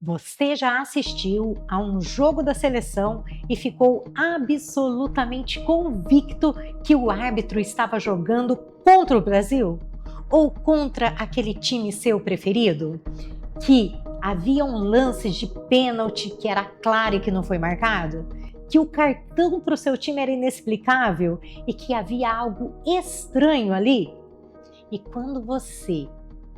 Você já assistiu a um jogo da seleção e ficou absolutamente convicto que o árbitro estava jogando contra o Brasil? Ou contra aquele time seu preferido? Que haviam lances de pênalti que era claro e que não foi marcado? Que o cartão para o seu time era inexplicável e que havia algo estranho ali? E quando você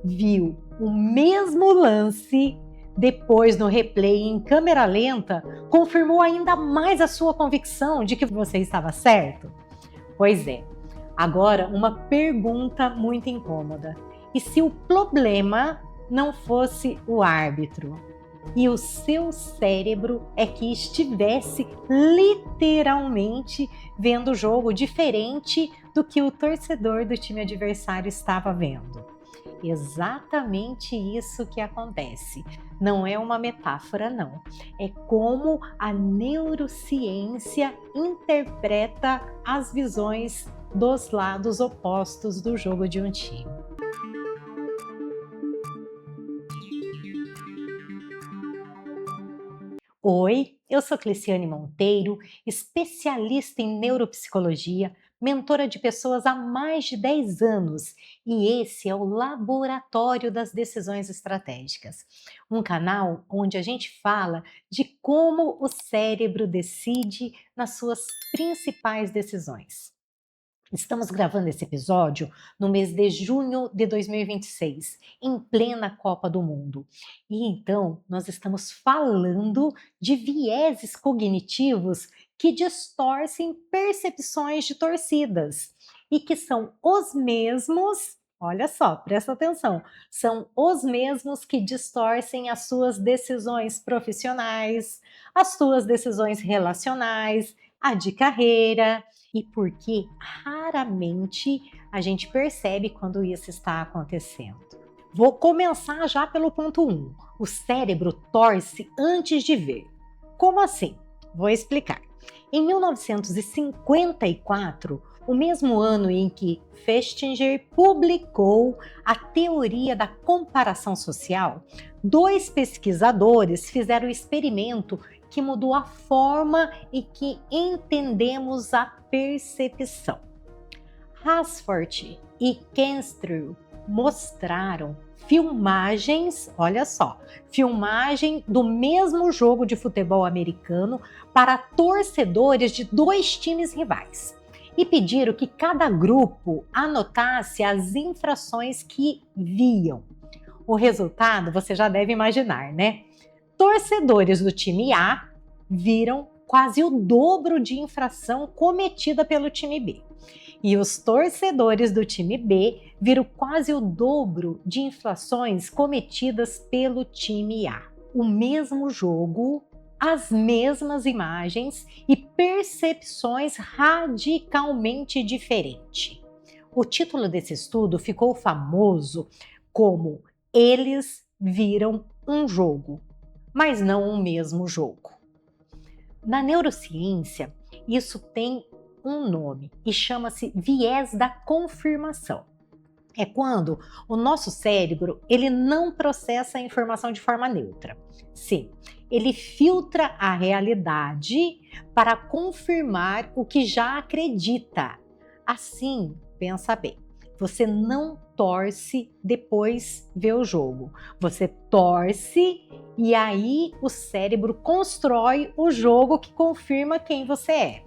viu o mesmo lance, depois no replay em câmera lenta, confirmou ainda mais a sua convicção de que você estava certo? Pois é, agora uma pergunta muito incômoda. E se o problema não fosse o árbitro? E o seu cérebro é que estivesse literalmente vendo o jogo diferente do que o torcedor do time adversário estava vendo? Exatamente isso que acontece. Não é uma metáfora, não. É como a neurociência interpreta as visões dos lados opostos do jogo de um time. Oi, eu sou Cleciane Monteiro, especialista em neuropsicologia, mentora de pessoas há mais de 10 anos, e esse é o Laboratório das Decisões Estratégicas, um canal onde a gente fala de como o cérebro decide nas suas principais decisões. Estamos gravando esse episódio no mês de junho de 2026, em plena Copa do Mundo. E então, nós estamos falando de vieses cognitivos que distorcem percepções de torcidas e que são os mesmos, olha só, presta atenção, são os mesmos que distorcem as suas decisões profissionais, as suas decisões relacionais, a de carreira, e porque raramente a gente percebe quando isso está acontecendo. Vou começar já pelo ponto 1. O cérebro torce antes de ver. Como assim? Vou explicar. Em 1954, o mesmo ano em que Festinger publicou a teoria da comparação social, dois pesquisadores fizeram o experimento que mudou a forma em que entendemos a percepção. Hasford e Kenstrew mostraram filmagens, olha só, filmagem do mesmo jogo de futebol americano para torcedores de dois times rivais e pediram que cada grupo anotasse as infrações que viam. O resultado você já deve imaginar, né? Torcedores do time A viram quase o dobro de infração cometida pelo time B. E os torcedores do time B viram quase o dobro de infrações cometidas pelo time A. O mesmo jogo, as mesmas imagens e percepções radicalmente diferentes. O título desse estudo ficou famoso como Eles Viram um Jogo, mas não o mesmo jogo. Na neurociência, isso tem um nome e chama-se viés da confirmação. É quando o nosso cérebro ele não processa a informação de forma neutra. Sim, ele filtra a realidade para confirmar o que já acredita. Assim, pensa bem, você não torce depois vê o jogo. Você torce e aí o cérebro constrói o jogo que confirma quem você é.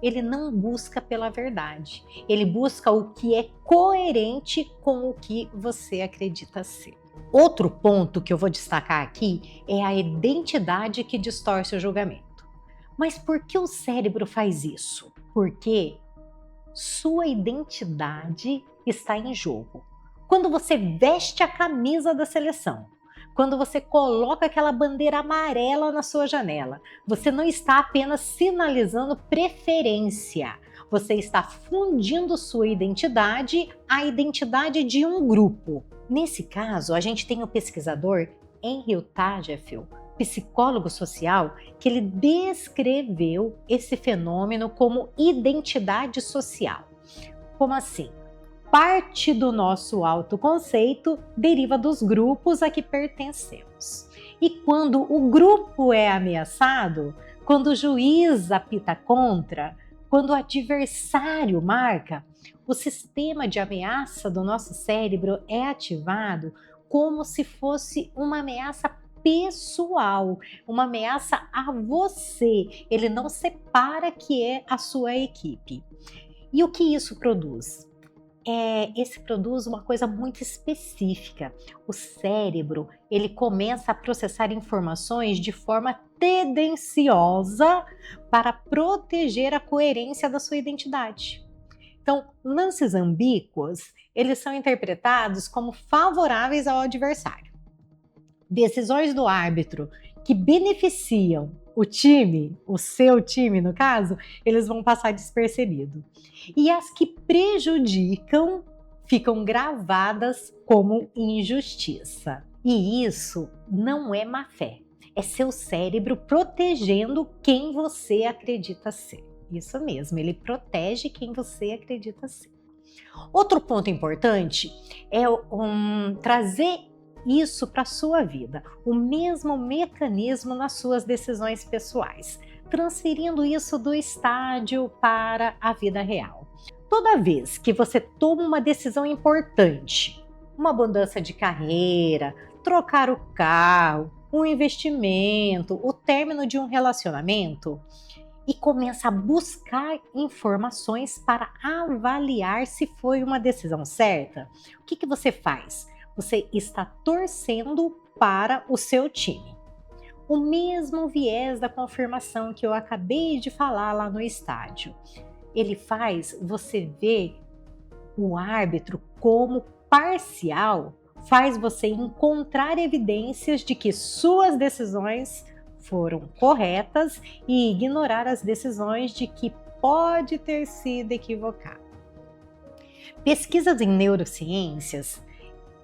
Ele não busca pela verdade, ele busca o que é coerente com o que você acredita ser. Outro ponto que eu vou destacar aqui é a identidade que distorce o julgamento. Mas por que o cérebro faz isso? Porque sua identidade está em jogo. Quando você veste a camisa da seleção, quando você coloca aquela bandeira amarela na sua janela, você não está apenas sinalizando preferência, você está fundindo sua identidade à identidade de um grupo. Nesse caso, a gente tem o pesquisador Henry Tajfel, psicólogo social, que ele descreveu esse fenômeno como identidade social. Como assim? parte do nosso autoconceito deriva dos grupos a que pertencemos. E quando o grupo é ameaçado, quando o juiz apita contra, quando o adversário marca, o sistema de ameaça do nosso cérebro é ativado como se fosse uma ameaça pessoal, uma ameaça a você. Ele não separa que é a sua equipe. E o que isso produz? Esse produz uma coisa muito específica. O cérebro, ele começa a processar informações de forma tendenciosa para proteger a coerência da sua identidade. Então, lances ambíguos, eles são interpretados como favoráveis ao adversário. Decisões do árbitro que beneficiam o time, o seu time no caso, eles vão passar despercebido. E as que prejudicam ficam gravadas como injustiça. E isso não é má fé, é seu cérebro protegendo quem você acredita ser. Isso mesmo, ele protege quem você acredita ser. Outro ponto importante é trazer isso para a sua vida, o mesmo mecanismo nas suas decisões pessoais, transferindo isso do estádio para a vida real. Toda vez que você toma uma decisão importante, uma mudança de carreira, trocar o carro, um investimento, o término de um relacionamento, e começa a buscar informações para avaliar se foi uma decisão certa, o que você faz? Você está torcendo para o seu time. O mesmo viés da confirmação que eu acabei de falar lá no estádio. Ele faz você ver o árbitro como parcial, faz você encontrar evidências de que suas decisões foram corretas e ignorar as decisões de que pode ter sido equivocado. Pesquisas em neurociências,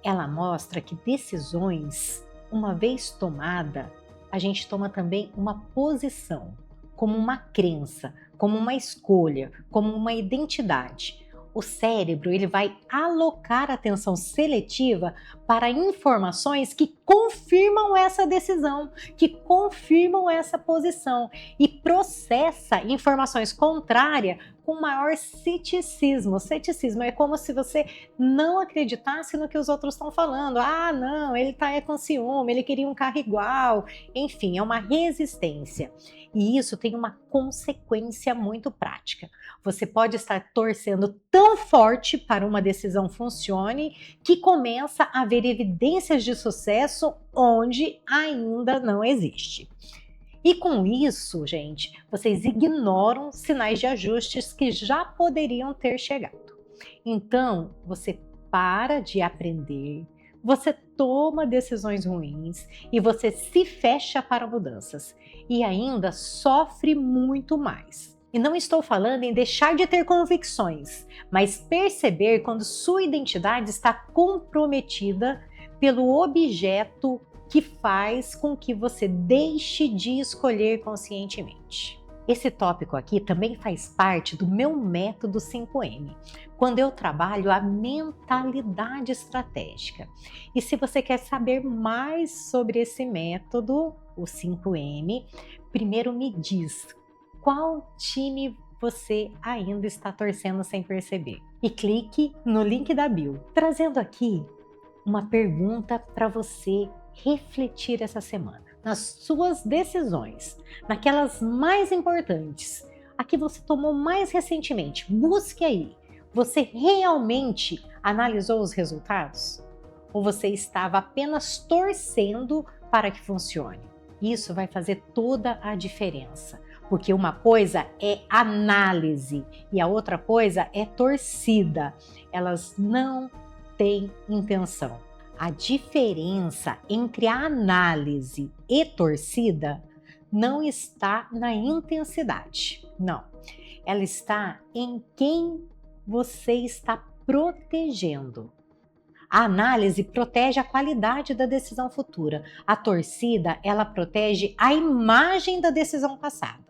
ela mostra que decisões, uma vez tomada, a gente toma também uma posição, como uma crença, como uma escolha, como uma identidade. O cérebro, ele vai alocar atenção seletiva para informações que confirmam essa decisão, que confirmam essa posição e processa informações contrárias com maior ceticismo. Ceticismo é como se você não acreditasse no que os outros estão falando. Ah, não, ele tá com ciúme, ele queria um carro igual. Enfim, é uma resistência. E isso tem uma consequência muito prática. Você pode estar torcendo tão forte para uma decisão funcione que começa a haver evidências de sucesso onde ainda não existe. E com isso, gente, vocês ignoram sinais de ajustes que já poderiam ter chegado. Então, você para de aprender, você toma decisões ruins e você se fecha para mudanças e ainda sofre muito mais. E não estou falando em deixar de ter convicções, mas perceber quando sua identidade está comprometida pelo objeto que faz com que você deixe de escolher conscientemente. Esse tópico aqui também faz parte do meu método 5M, quando eu trabalho a mentalidade estratégica. E se você quer saber mais sobre esse método, o 5M, primeiro me diz qual time você ainda está torcendo sem perceber. E clique no link da bio, trazendo aqui uma pergunta para você refletir essa semana, nas suas decisões, naquelas mais importantes, a que você tomou mais recentemente. Busque aí. Você realmente analisou os resultados? Ou você estava apenas torcendo para que funcione? Isso vai fazer toda a diferença, porque uma coisa é análise e a outra coisa é torcida. Elas não têm intenção. A diferença entre a análise e torcida não está na intensidade, não. Ela está em quem você está protegendo. A análise protege a qualidade da decisão futura. A torcida, ela protege a imagem da decisão passada.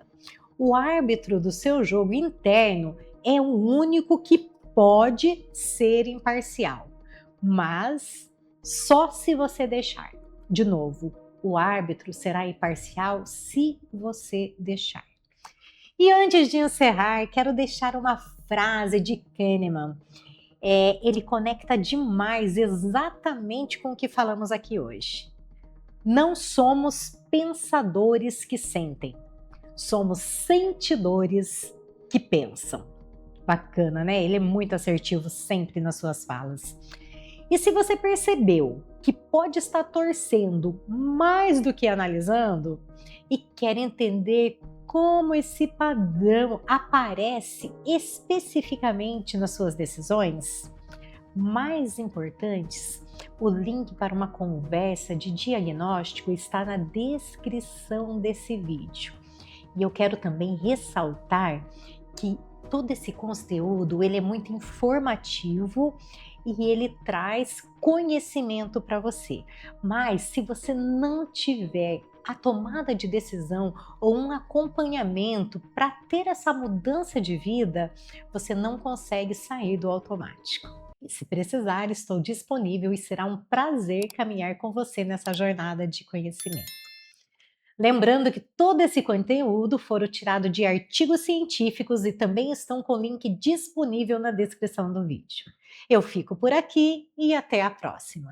O árbitro do seu jogo interno é o único que pode ser imparcial, mas só se você deixar. De novo, o árbitro será imparcial se você deixar. E antes de encerrar, quero deixar uma frase de Kahneman. Ele conecta demais exatamente com o que falamos aqui hoje. Não somos pensadores que sentem, somos sentidores que pensam. Bacana, né? Ele é muito assertivo sempre nas suas falas. E se você percebeu que pode estar torcendo mais do que analisando e quer entender como esse padrão aparece especificamente nas suas decisões, mais importantes, o link para uma conversa de diagnóstico está na descrição desse vídeo. E eu quero também ressaltar que todo esse conteúdo ele é muito informativo e ele traz conhecimento para você. Mas se você não tiver a tomada de decisão ou um acompanhamento para ter essa mudança de vida, você não consegue sair do automático. E se precisar, estou disponível e será um prazer caminhar com você nessa jornada de conhecimento. Lembrando que todo esse conteúdo foram tirado de artigos científicos e também estão com o link disponível na descrição do vídeo. Eu fico por aqui e até a próxima!